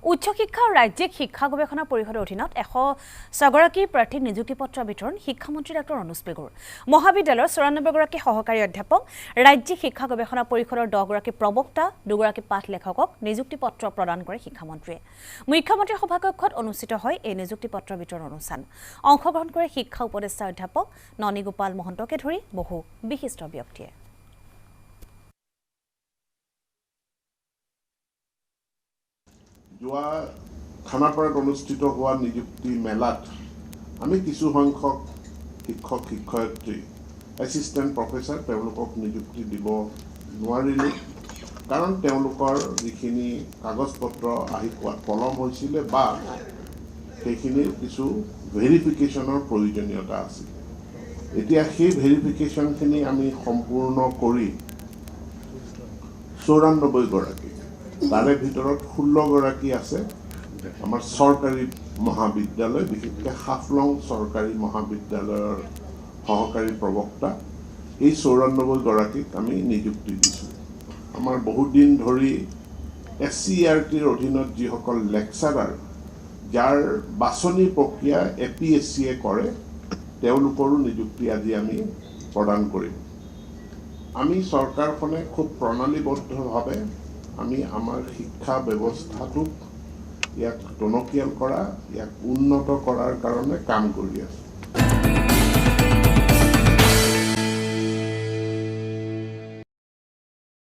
উচ্চ শিক্ষা আৰু ৰাজ্যিক শিক্ষা গৱেষণা পৰিষদৰ অধীনত 106গৰাকী প্ৰাৰ্থীক নিযুক্তি পত্ৰ বিতৰণ শিক্ষামন্ত্ৰী ডক্টৰ অনুজ পেগুৰ মহাবিদ্যালয়ৰ 94গৰাকী সহকাৰী অধ্যাপক ৰাজ্যিক শিক্ষা গৱেষণা পৰিষদৰ 10গৰাকী প্ৰবক্তা 2গৰাকী পাঠ লেখকক নিযুক্তি পত্ৰ প্ৰদান কৰে শিক্ষামন্ত্ৰীয়ে মুখ্যমন্ত্ৰীৰ সভাকক্ষত অনুষ্ঠিত হয় এই নিযুক্তি পত্ৰ বিতৰণ অনুষ্ঠান অংশগ্ৰহণ কৰে শিক্ষা উপদেষ্টা অধ্যাপক ননী গোপাল মহন্তকে ধৰি বহু বিশিষ্ট ব্যক্তিয়ে যোৱা খানাপাৰাত অনুষ্ঠিত হোৱা নিযুক্তি মেলাত আমি কিছু সংখ্যক শিক্ষক শিক্ষয়িত্ৰী এছিষ্টেণ্ট প্ৰফেচাৰ তেওঁলোকক নিযুক্তি দিব নোৱাৰিলোঁ কাৰণ তেওঁলোকৰ যিখিনি কাগজ পত্ৰ আহি পোৱাত পলম হৈছিলে বা সেইখিনিৰ কিছু ভেৰিফিকেশ্যনৰ প্ৰয়োজনীয়তা আছিল এতিয়া সেই ভেৰিফিকেশ্যনখিনি আমি সম্পূৰ্ণ কৰি 94গৰাকী তাৰে ভিতৰত 16গৰাকী আছে আমাৰ চৰকাৰী মহাবিদ্যালয় বিশেষকৈ হাফলং চৰকাৰী মহাবিদ্যালয়ৰ সহকাৰী প্ৰবক্তা এই 94গৰাকীক আমি নিযুক্তি দিছোঁ আমাৰ বহুত দিন ধৰি SCERTৰ অধীনত যিসকল লেকচাৰাৰ যাৰ বাছনি প্ৰক্ৰিয়া APSCয়ে কৰে তেওঁলোকৰো নিযুক্তি আজি আমি প্ৰদান কৰিম আমি চৰকাৰখনে খুব প্ৰণালীবদ্ধভাৱে আমি আমাৰ শিক্ষা ব্যৱস্থাটোক ইয়াক টনকিয়াল কৰা ইয়াক উন্নত কৰাৰ কাৰণে কাম কৰি আছোঁ